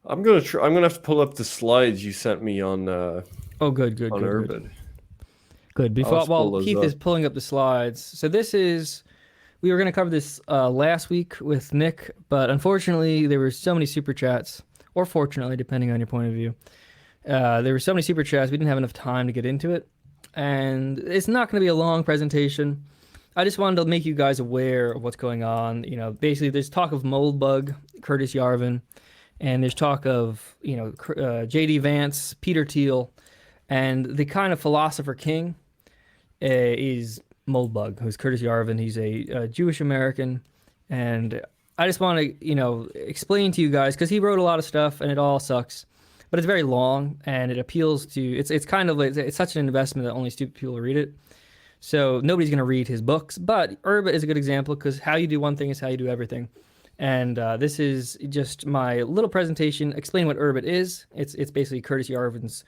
I'm gonna have to pull up the slides you sent me Oh, good, good, on good, good. Urbit. Good. I'll Before, have to pull while those Keith is up. pulling up the slides, so we were going to cover this last week with Nick, but unfortunately, there were so many super chats, or fortunately, depending on your point of view. There were so many super chats, we didn't have enough time to get into it. And it's not going to be a long presentation. I just wanted to make you guys aware of what's going on. Basically, there's talk of Moldbug, Curtis Yarvin, and there's talk of, J.D. Vance, Peter Thiel, and the kind of philosopher king is Moldbug, who's Curtis Yarvin. He's a Jewish American, and I just want to explain to you guys because he wrote a lot of stuff and it all sucks, but it's very long and it appeals to it's kind of like it's such an investment that only stupid people read it. So nobody's gonna read his books, but Urbit is a good example because how you do one thing is how you do everything. And this is just my little presentation explaining what Urbit is. It's basically Curtis Yarvin's,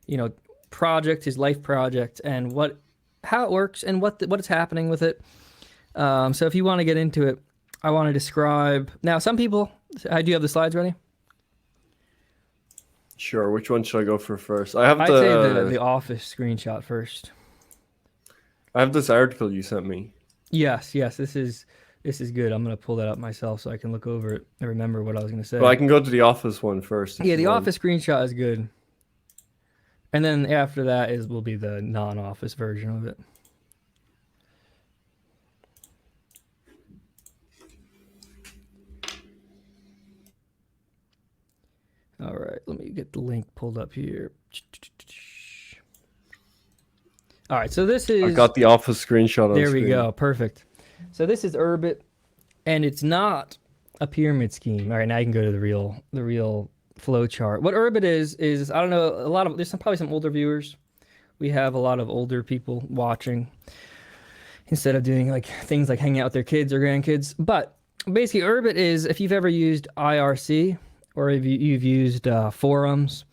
you know, project, his life project, and how it works and what is happening with it. So if you want to get into it, I want to describe. Now, some people, I do have the slides ready. Sure. Which one should I go for first? I have I'd say the office screenshot first. I have this article you sent me. Yes, this is good. I'm gonna pull that up myself so I can look over it and remember what I was gonna say. Well, I can go to the office one first. Yeah, the office screenshot is good. And then after that will be the non-office version of it. All right, let me get the link pulled up here. All right, so this is... I got the office screenshot on There screen. we go, perfect. So this is Urbit, and it's not a pyramid scheme. All right, now you can go to the real flow chart. What Urbit is I don't know, there's probably some older viewers. We have a lot of older people watching instead of doing like things like hanging out with their kids or grandkids. But basically, Urbit is, if you've ever used IRC or if you've used forums,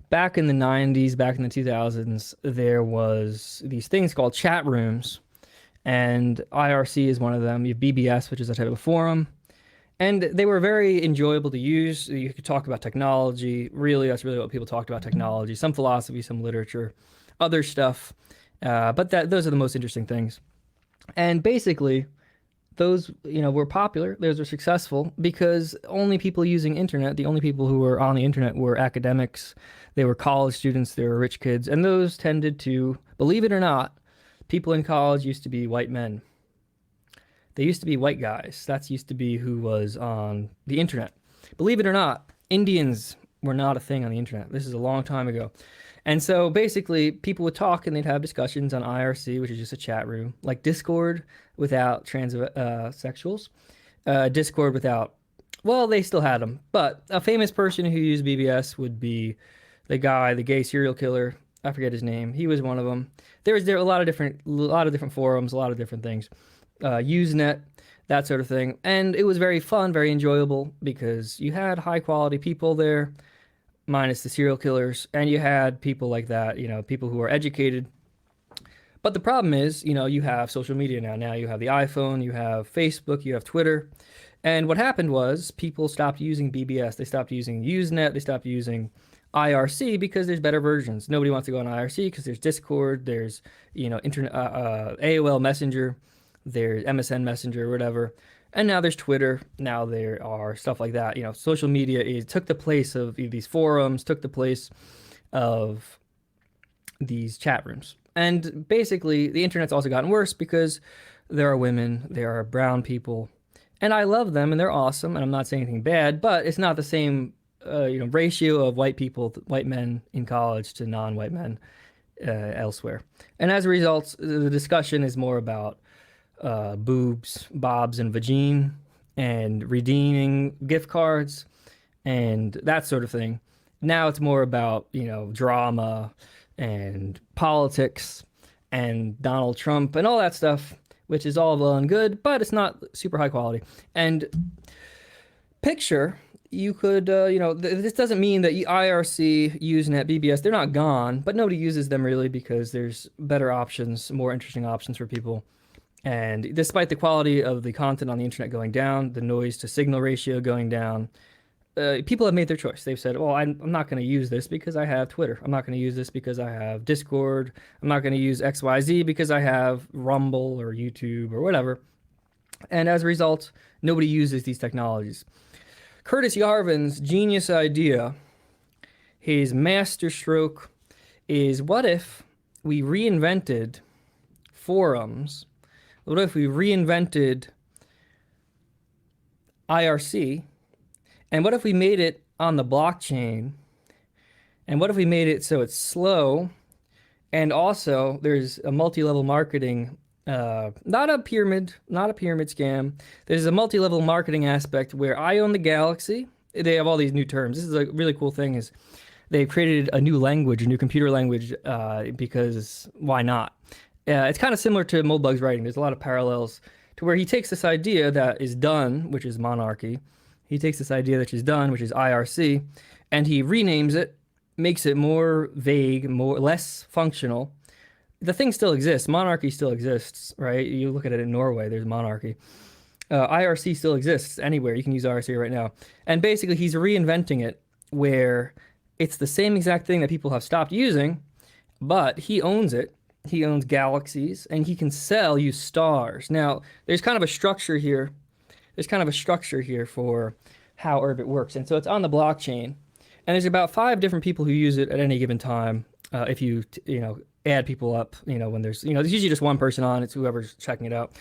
back in the 90s, back in the 2000s, there was these things called chat rooms, and IRC is one of them. You have BBS, which is a type of forum, and they were very enjoyable to use. You could talk about technology. Really, that's really what people talked about: technology, some philosophy, some literature, other stuff. But those are the most interesting things. And basically, those were popular. Those were successful because only people using internet, the only people who were on the internet were academics. They were college students. They were rich kids, and those tended to, believe it or not, people in college used to be white men. They used to be white guys. That's used to be who was on the internet. Believe it or not, Indians were not a thing on the internet. This is a long time ago. And so basically, people would talk and they'd have discussions on IRC, which is just a chat room, like Discord without transsexuals, Discord without, well, they still had them. But a famous person who used BBS would be the gay serial killer. I forget his name. He was one of them. There a lot of different forums, a lot of different things, Usenet, that sort of thing. And it was very fun, very enjoyable because you had high quality people there, minus the serial killers, and you had people like that, people who are educated. But the problem is, you have social media now. Now you have the iPhone, you have Facebook, you have Twitter. And what happened was people stopped using BBS. They stopped using Usenet. They stopped using IRC because there's better versions. Nobody wants to go on IRC because there's Discord, there's, internet, AOL Messenger, there's MSN Messenger, whatever. And now there's Twitter. Now there are stuff like that. Social media took the place of these forums, took the place of these chat rooms. And basically, the internet's also gotten worse because there are women, there are brown people, and I love them and they're awesome. And I'm not saying anything bad, but it's not the same, ratio of white men in college to non-white men elsewhere. And as a result, the discussion is more about boobs, bobs, and vagine, and redeeming gift cards, and that sort of thing. Now it's more about, drama and politics and Donald Trump and all that stuff, which is all well and good, but it's not super high quality. And picture, you could, this doesn't mean that IRC, Usenet, BBS, they're not gone, but nobody uses them really because there's better options, more interesting options for people. And despite the quality of the content on the internet going down, the noise to signal ratio going down, people have made their choice. They've said, well, I'm not going to use this because I have Twitter. I'm not going to use this because I have Discord. I'm not going to use XYZ because I have Rumble or YouTube or whatever. And as a result, nobody uses these technologies. Curtis Yarvin's genius idea, his masterstroke, is what if we reinvented forums? What if we reinvented IRC? And what if we made it on the blockchain? And what if we made it so it's slow? And also, there's a multi-level marketing, not a pyramid scam. There's a multi-level marketing aspect where I own the galaxy. They have all these new terms. This is a really cool thing is they've created a new language, a new computer language, because why not? It's kind of similar to Moldbug's writing. There's a lot of parallels to where he takes this idea that is done, which is monarchy. He takes this idea that is done, which is IRC, and he renames it, makes it more vague, less functional. The thing still exists. Monarchy still exists, right? You look at it in Norway, there's monarchy. IRC still exists anywhere. You can use IRC right now. And basically, he's reinventing it where it's the same exact thing that people have stopped using, but he owns it. He owns galaxies, and he can sell you stars. Now, there's kind of a structure here. There's kind of a structure here for how Urbit works. And so it's on the blockchain. And there's about 5 different people who use it at any given time. If you, add people up, when there's, there's usually just one person on, it's whoever's checking it out.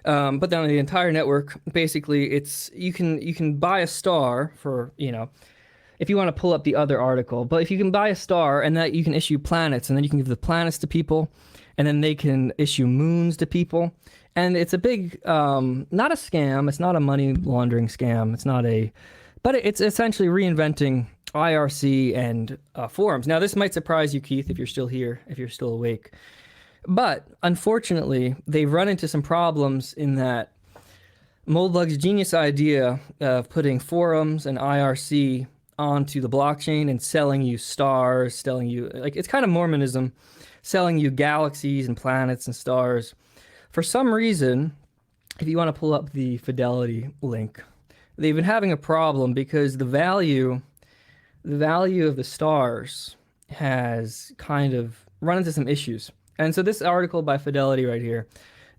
But then on the entire network, basically it's, you can buy a star for, if you want to pull up the other article, but if you can buy a star and that you can issue planets and then you can give the planets to people and then they can issue moons to people. And it's a big, not a scam. It's not a money laundering scam. But it's essentially reinventing IRC and forums. Now, this might surprise you, Keith, if you're still here, if you're still awake. But unfortunately, they've run into some problems in that Moldbug's genius idea of putting forums and IRC onto the blockchain and selling you stars, selling you, it's kind of Mormonism, selling you galaxies and planets and stars. For some reason, if you want to pull up the Fidelity link, they've been having a problem because the value of the stars has kind of run into some issues. And so this article by Fidelity right here,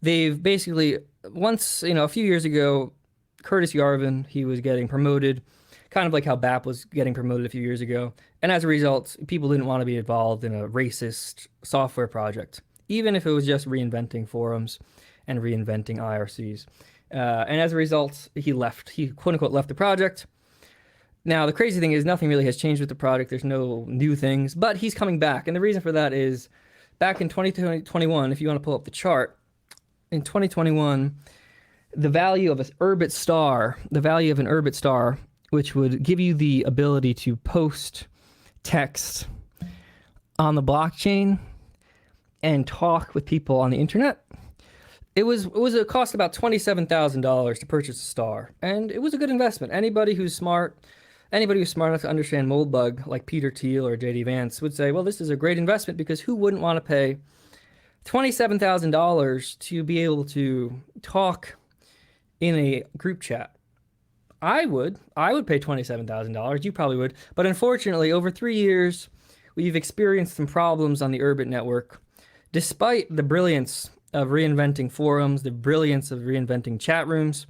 they've basically, once, a few years ago, Curtis Yarvin, he was getting promoted, kind of like how BAP was getting promoted a few years ago. And as a result, people didn't want to be involved in a racist software project, even if it was just reinventing forums and reinventing IRCs. And as a result, he left. He quote-unquote left the project. Now, the crazy thing is nothing really has changed with the project. There's no new things, but he's coming back. And the reason for that is back in 2021, if you want to pull up the chart, in 2021, the value of an Urbit star, which would give you the ability to post text on the blockchain and talk with people on the internet, it was a cost about $27,000 to purchase a star, and it was a good investment. Anybody who's smart enough to understand Moldbug, like Peter Thiel or JD Vance, would say, well, this is a great investment because who wouldn't want to pay $27,000 to be able to talk in a group chat? I would pay $27,000. You probably would. But unfortunately, over 3 years, we've experienced some problems on the Urbit network. Despite the brilliance of reinventing forums, the brilliance of reinventing chat rooms,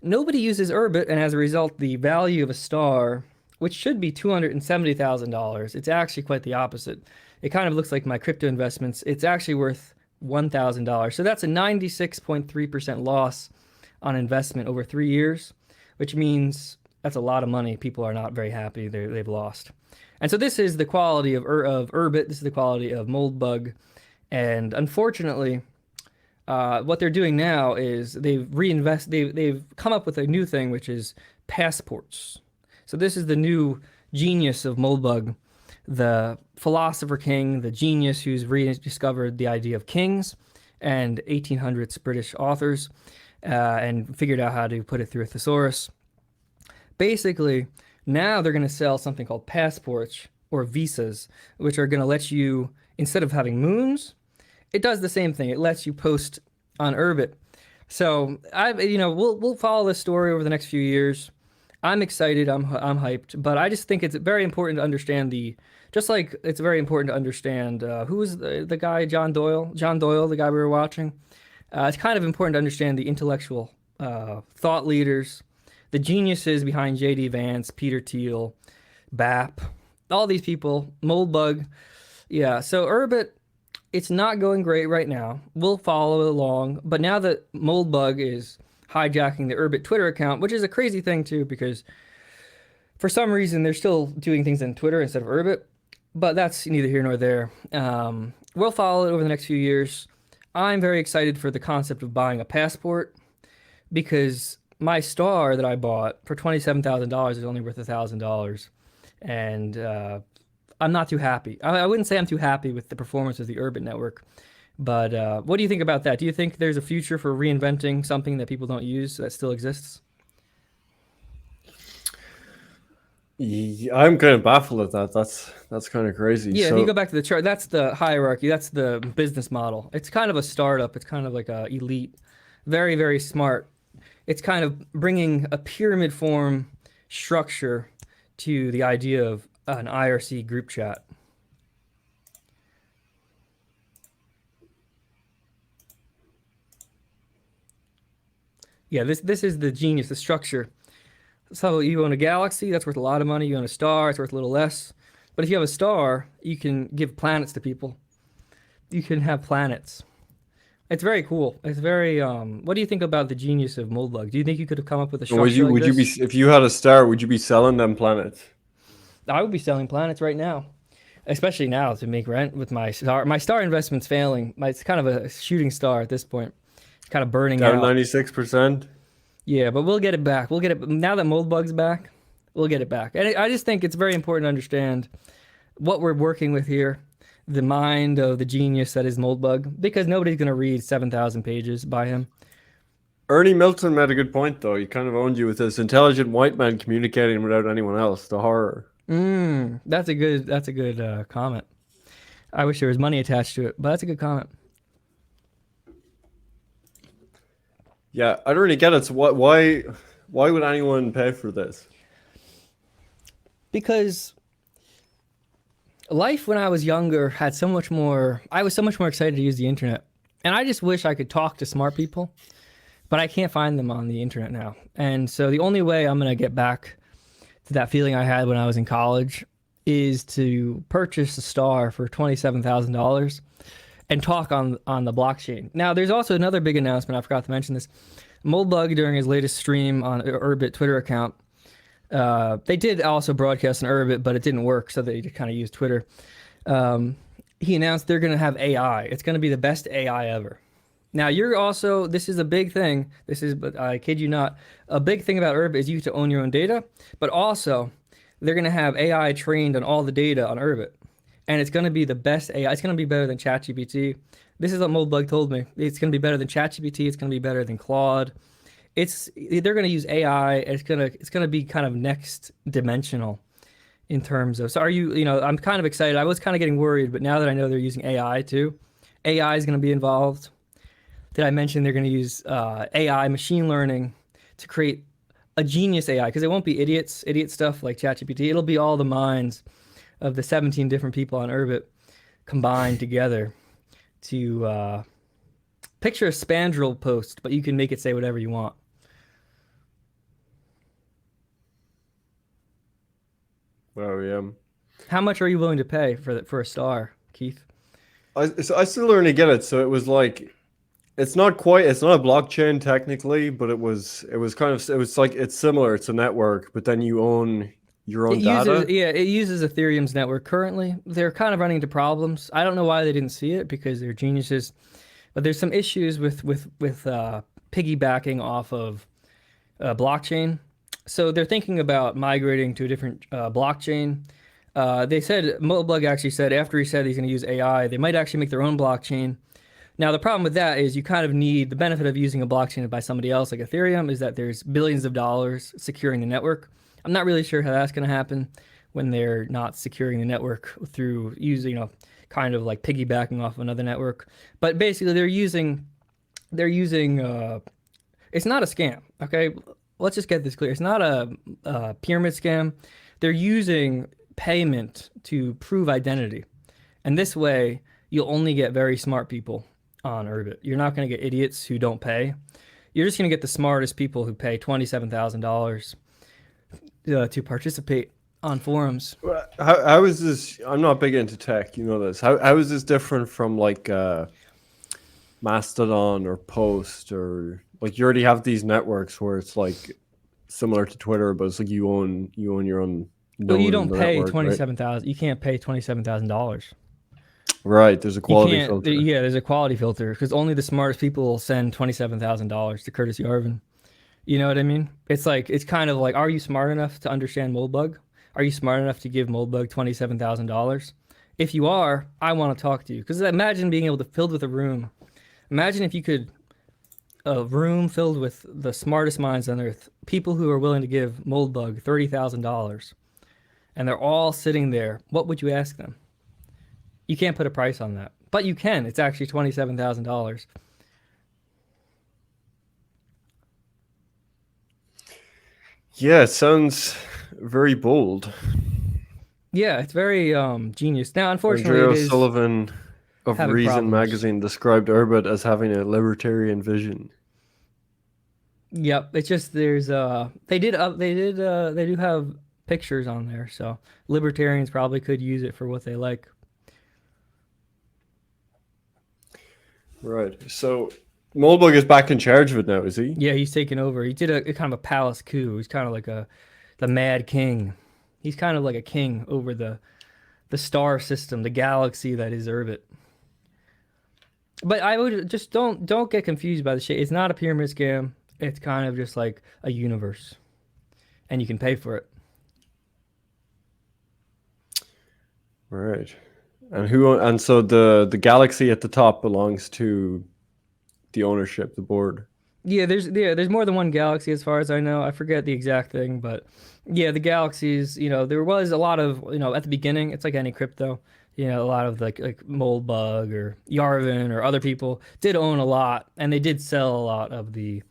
nobody uses Urbit, and as a result, the value of a star, which should be $270,000, it's actually quite the opposite. It kind of looks like my crypto investments. It's actually worth $1,000. So that's a 96.3% loss on investment over 3 years, which means that's a lot of money. People are not very happy. They've lost. And so this is the quality of Urbit. This is the quality of Moldbug. And unfortunately, what they're doing now is they've come up with a new thing, which is passports. So this is the new genius of Moldbug, the philosopher king, the genius who's rediscovered the idea of kings and 1800s British authors and figured out how to put it through a thesaurus. Basically, now they're going to sell something called passports or visas, which are going to let you, instead of having moons, it does the same thing. It lets you post on Urbit. So we'll follow this story over the next few years. I'm excited. I'm hyped. But I just think it's very important to understand just like it's very important to understand who was the guy, John Doyle. John Doyle, the guy we were watching. It's kind of important to understand the intellectual thought leaders, the geniuses behind J.D. Vance, Peter Thiel, BAP, all these people, Moldbug. Yeah, so Urbit, it's not going great right now. We'll follow along. But now that Moldbug is hijacking the Urbit Twitter account, which is a crazy thing too, because for some reason they're still doing things on Twitter instead of Urbit. But that's neither here nor there. We'll follow it over the next few years. I'm very excited for the concept of buying a passport because my star that I bought for $27,000 is only worth $1,000. And I'm not too happy. I wouldn't say I'm too happy with the performance of the Urbit network. But what do you think about that? Do you think there's a future for reinventing something that people don't use that still exists? Yeah, I'm kind of baffled at that. That's kind of crazy. Yeah, if So you go back to the chart, that's the hierarchy. That's the business model. It's kind of a startup. It's kind of like a elite, very, very smart. It's kind of bringing a pyramid form structure to the idea of an IRC group chat. Yeah, this is the genius, the structure. So you own a galaxy, that's worth a lot of money. You own a star, it's worth a little less. But if you have a star, you can give planets to people. You can have planets. It's very cool. It's very what do you think about the genius of Moldbug? Do you think you could have come up with a would structure you like would you be this? if you had a star? Would you be selling them planets? I would be selling planets right now. Especially now to make rent with my star. My star investment's failing. It's kind of a shooting star at this point. It's kind of burning Down out. 96%. Yeah, but we'll get it back. We'll get it now that Moldbug's back. We'll get it back. And I just think it's very important to understand what we're working with here, the mind of the genius that is Moldbug, because nobody's going to read 7,000 pages by him. Ernie Milton made a good point, though. He kind of owned you with this intelligent white man communicating without anyone else. The horror. That's a good comment. I wish there was money attached to it, but that's a good comment. Yeah, I don't really get it. So why would anyone pay for this? Because life when I was younger had so much more, I was so much more excited to use the internet. And I just wish I could talk to smart people, but I can't find them on the internet now. And so the only way I'm going to get back to that feeling I had when I was in college is to purchase a star for $27,000 and talk on the blockchain. Now, there's also another big announcement. I forgot to mention this. Moldbug, during his latest stream on Urbit Twitter account, they did also broadcast on Urbit, but it didn't work, so they kind of used Twitter. He announced they're going to have AI. It's going to be the best AI ever. Now, this is a big thing. But I kid you not, a big thing about Urbit is you get to own your own data, but also they're going to have AI trained on all the data on Urbit. And it's going to be the best AI. It's going to be better than ChatGPT. This is what Moldbug told me. It's going to be better than ChatGPT. It's going to be better than Claude. They're going to use AI. And it's going to be kind of next dimensional in terms of. So I'm kind of excited. I was kind of getting worried, but now that I know they're using AI too, AI is going to be involved. Did I mention they're going to use AI machine learning to create a genius AI? Because it won't be idiot stuff like ChatGPT. It'll be all the minds of the 17 different people on Urbit combined together to picture a spandrel post, but you can make it say whatever you want. Oh yeah. How much are you willing to pay for a star, Keith? I still don't really get it. So it was like, it's not a blockchain technically, but it was like, it's similar. It's a network, but then you own your own data. It uses Ethereum's network currently. They're kind of running into problems. I don't know why they didn't see it because they're geniuses, but there's some issues with piggybacking off of blockchain. So they're thinking about migrating to a different blockchain. They said Moldbug actually said after he said he's going to use AI, they might actually make their own blockchain. Now the problem with that is you kind of need the benefit of using a blockchain by somebody else like Ethereum is that there's billions of dollars securing the network. I'm not really sure how that's going to happen when they're not securing the network through using, kind of like piggybacking off another network. But basically, they're using. It's not a scam, okay? let's just get this clear. It's not a pyramid scam. They're using payment to prove identity. And this way, you'll only get very smart people on Urbit. You're not going to get idiots who don't pay. You're just going to get the smartest people who pay $27,000 to participate on forums. How is this? I'm not big into tech, you know this. How is this different from like Mastodon or Post, or like you already have these networks where it's like similar to Twitter, but it's like you own your own. Well, you don't pay network, 27,000. You can't pay $27,000. Right. There's a quality filter. Yeah, there's a quality filter because only the smartest people will send $27,000 to Curtis Yarvin. You know what I mean? It's kind of like, are you smart enough to understand Moldbug? Are you smart enough to give Moldbug $27,000? If you are, I want to talk to you. Because imagine being able to fill with a room. Imagine if you could, a room filled with the smartest minds on earth, people who are willing to give Moldbug $30,000, and they're all sitting there. What would you ask them? You can't put a price on that, but you can. It's actually $27,000. Yeah, it sounds very bold. Yeah, it's very genius. Now, unfortunately, Andrea it is Sullivan of having Reason problems. magazine described Urbit as having a libertarian vision. Yep, it's just they do have pictures on there, so libertarians probably could use it for what they like. Right. So Moldbug is back in charge of it now, is he? Yeah, he's taken over. He did a kind of a palace coup. He's kind of like the mad king. He's kind of like a king over the star system, the galaxy that is Urbit. But I would just don't get confused by the shit. It's not a pyramid scam. It's kind of just like a universe, and you can pay for it. Right. And so the galaxy at the top belongs to the ownership, the board. Yeah, there's more than one galaxy as far as I know. I forget the exact thing, but yeah, the galaxies, there was a lot of, at the beginning, it's like any crypto, a lot of like Moldbug or Yarvin or other people did own a lot, and they did sell a lot of the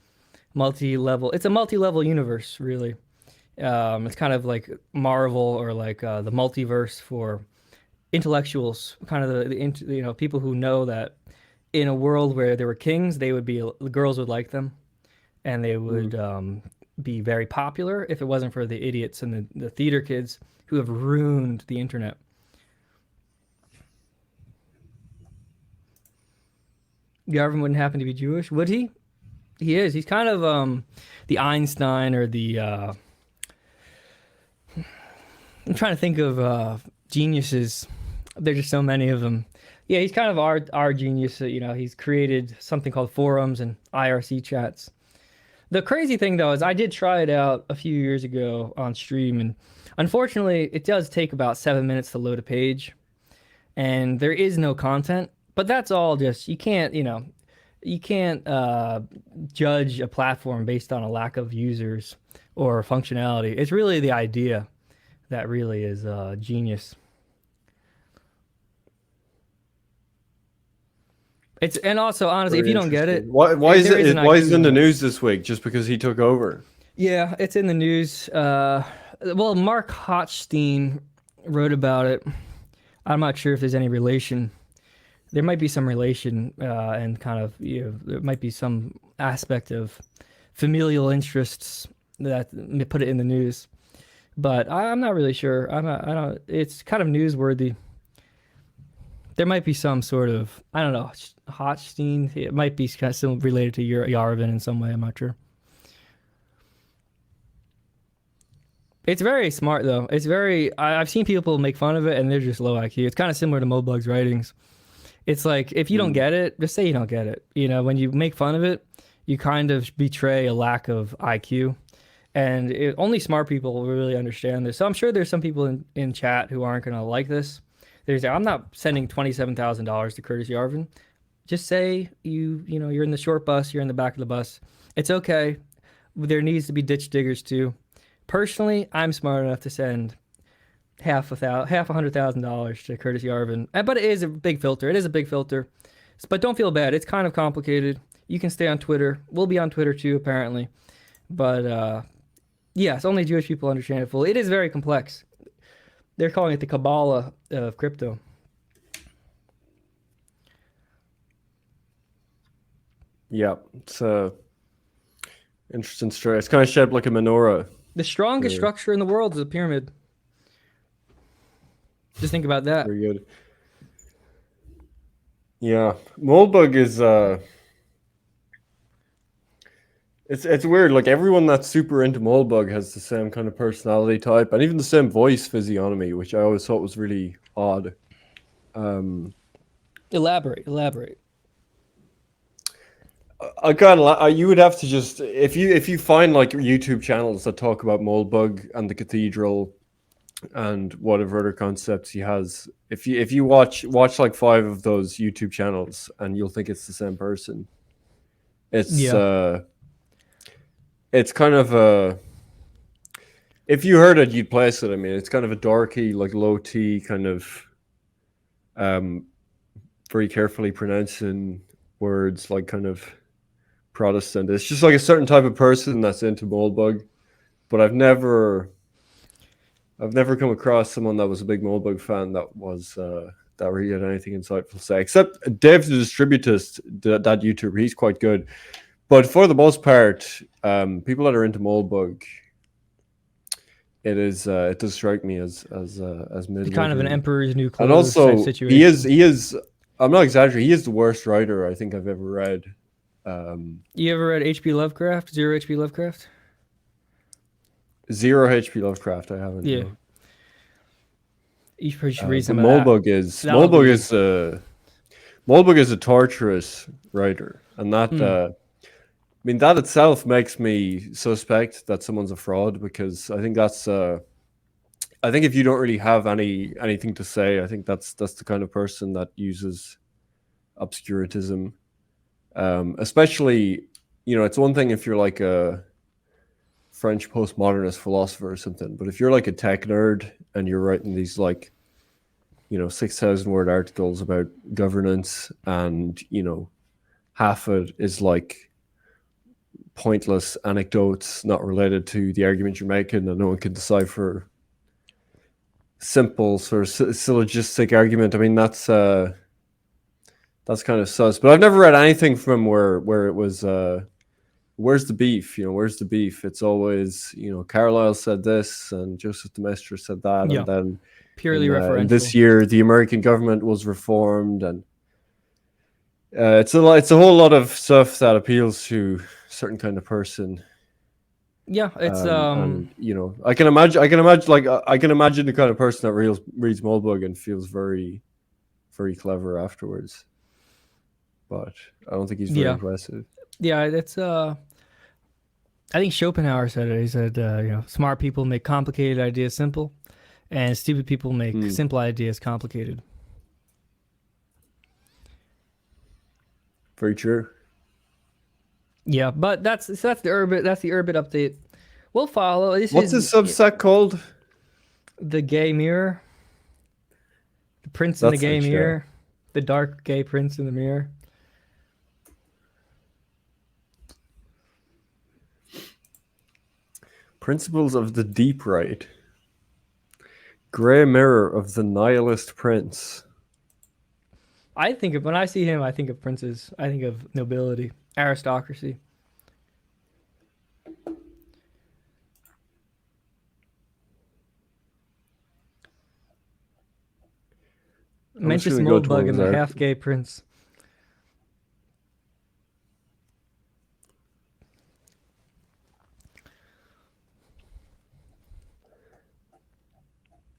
multi-level. It's a multi-level universe, really. It's kind of like Marvel or like the multiverse for intellectuals, kind of the people who know that in a world where there were kings, the girls would like them, and they would be very popular if it wasn't for the idiots and the theater kids who have ruined the internet. Garvin wouldn't happen to be Jewish, would he? He is. He's kind of the Einstein or the. I'm trying to think of geniuses. There's just so many of them. Yeah, he's kind of our genius. He's created something called forums and IRC chats. The crazy thing, though, is I did try it out a few years ago on stream, and unfortunately, it does take about 7 minutes to load a page, and there is no content. But that's all just, you can't judge a platform based on a lack of users or functionality. It's really the idea that really is genius. And also, honestly, if you don't get it, why is it in the news this week? Just because he took over? Yeah, it's in the news. Well, Mark Hochstein wrote about it. I'm not sure if there's any relation. There might be some relation, and kind of there might be some aspect of familial interests that put it in the news. But I'm not really sure. I don't. It's kind of newsworthy. There might be some sort of, I don't know, Hochstein. It might be kind of still related to Yarvin in some way. I'm not sure. It's very smart, though. I've seen people make fun of it, and they're just low IQ. It's kind of similar to Moldbug's writings. It's like, if you don't get it, just say you don't get it. When you make fun of it, you kind of betray a lack of IQ. And only smart people will really understand this. So I'm sure there's some people in chat who aren't going to like this. I'm not sending $27,000 to Curtis Yarvin. Just say you're in the short bus, you're in the back of the bus. It's okay. There needs to be ditch diggers too. Personally, I'm smart enough to send half $100,000 to Curtis Yarvin. But it is a big filter. It is a big filter. But don't feel bad. It's kind of complicated. You can stay on Twitter. We'll be on Twitter too, apparently. But yes, only Jewish people understand it fully. It is very complex. They're calling it the Kabbalah of crypto. Yeah, it's a interesting story. It's kind of shaped like a menorah. The strongest There. structure in the world is a pyramid. Just think about that. Very good. Yeah, Moldbug is it's weird. Like everyone that's super into Moldbug has the same kind of personality type and even the same voice physiognomy, which I always thought was really odd. Um, Elaborate. I kind of you would have to just if you find like YouTube channels that talk about Moldbug and the cathedral and whatever other concepts he has. If you watch like 5 of those YouTube channels and you'll think it's the same person. It's Yeah. it's kind of a if you heard it you'd place it. I mean, it's kind of a dorky, like low T kind of um very carefully pronouncing words, like kind of Protestant. It's just like a certain type of person that's into Moldbug, but I've never come across someone that was a big Moldbug fan that was that really had anything insightful to say. Except Dave the Distributist, that YouTuber, he's quite good. But for the most part, people that are into Moldbug, it does strike me as mid. Kind of an emperor's new clothes and also type situation. he is. I'm not exaggerating. He is the worst writer I think I've ever read. You ever read H.P. Lovecraft? Zero H.P. Lovecraft? Zero H.P. Lovecraft. I haven't. Yeah. No. You should read some But of that. Moldbug is a torturous writer, and that I mean that itself makes me suspect that someone's a fraud, because I think that's I think if you don't really have anything to say, I think that's the kind of person that uses obscurantism. Especially, it's one thing if you're like a French postmodernist philosopher or something, but if you're like a tech nerd and you're writing these like 6,000 word articles about governance, and half it is like pointless anecdotes not related to the argument you're making, and no one can decipher simple sort of syllogistic argument. I mean, that's kind of sus. But I've never read anything from where it was where's the beef? Where's the beef? It's always, Carlyle said this and Joseph de Maistre said that, Yeah. and then Purely referential. this year the American government was reformed, and it's a whole lot of stuff that appeals to a certain kind of person. Yeah, it's and I can imagine the kind of person that reads Moldbug and feels very, very clever afterwards. But I don't think he's very impressive. Yeah, it's I think Schopenhauer said it. He said, smart people make complicated ideas simple, and stupid people make simple ideas complicated. Very true. Yeah, but that's the Urbit update. We'll follow. What's this subset called? The Gay Mirror. The Prince in the Gay Mirror. The dark gay prince in the mirror. Principles of the Deep Right. Grey Mirror of the Nihilist Prince. When I see him, I think of princes. I think of nobility, aristocracy. Mencius Moldbug and the half-gay prince.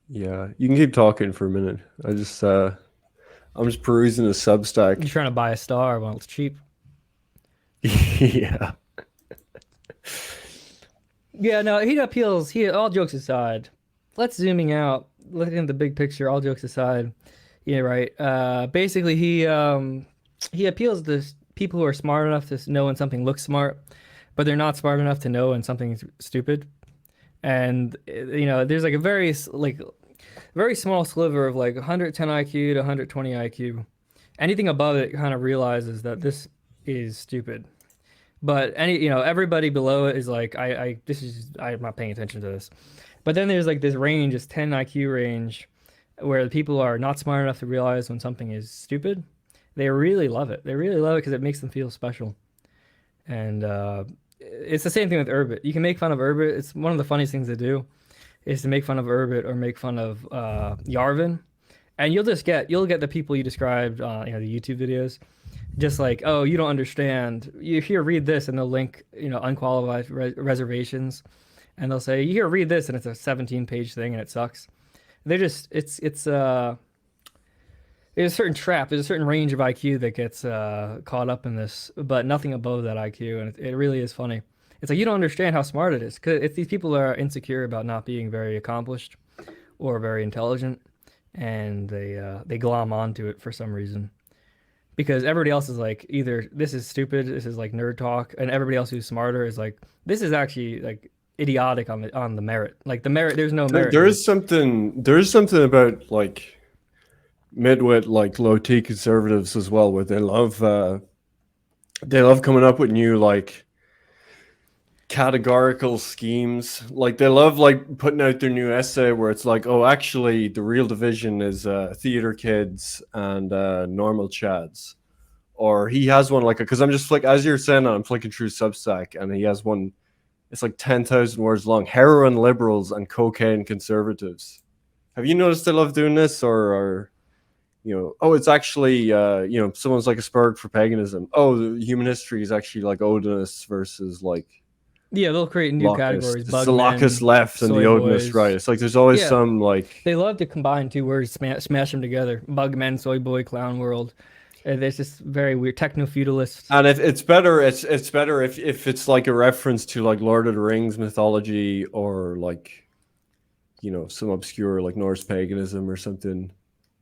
Yeah, you can keep talking for a minute. I'm just perusing the Substack. You're trying to buy a star while it's cheap. Yeah. Yeah, no, he appeals. All jokes aside, let's zooming out, looking at the big picture. All jokes aside, yeah, right. Basically, he appeals to people who are smart enough to know when something looks smart, but they're not smart enough to know when something's stupid. And there's like a very small sliver of like 110 IQ to 120 IQ. Anything above it kind of realizes that this is stupid. But everybody below it is like, I'm not paying attention to this. But then there's like this range, this 10 IQ range, where the people are not smart enough to realize when something is stupid. They really love it. They really love it because it makes them feel special. And it's the same thing with Urbit. You can make fun of Urbit. It's one of the funniest things to do is to make fun of Urbit or make fun of Yarvin, and you'll get the people you described, the YouTube videos, just like, oh, you don't understand. You here read this, and they'll link unqualified reservations, and they'll say you here read this, and it's a 17-page thing, and it sucks. They're just it's there's a certain trap, there's a certain range of IQ that gets caught up in this, but nothing above that IQ, and it really is funny. It's like you don't understand how smart it is because it's these people that are insecure about not being very accomplished or very intelligent, and they glom onto it for some reason because everybody else is like either this is stupid, this is like nerd talk, and everybody else who's smarter is like this is actually like idiotic on the merit. Like the merit, there's no merit. There is something about like midwit, like low T conservatives as well, where they love coming up with new like categorical schemes. Like they love like putting out their new essay where it's like, oh, actually the real division is theater kids and normal chads. Or he has one like, because I'm just like, as you're saying, I'm flicking through Substack, and he has one. It's like 10,000 words long. Heroin liberals and cocaine conservatives. Have you noticed they love doing this, or oh, it's actually someone's like a Spurg for paganism. Oh, the human history is actually like Odinists versus like Yeah, they'll create new Locust. categories. It's the Locust Bugmen, left and the soy Odinist boys. right. It's like there's always Yeah, some like, they love to combine two words, smash them together. Bugmen, soy boy, clown world. There's just very weird techno feudalists. and it's better. It's better if it's like a reference to like Lord of the Rings mythology, or like some obscure like Norse paganism or something.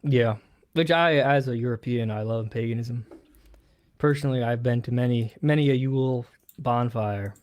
Yeah, which as a European, I love paganism. Personally, I've been to many a Yule bonfire.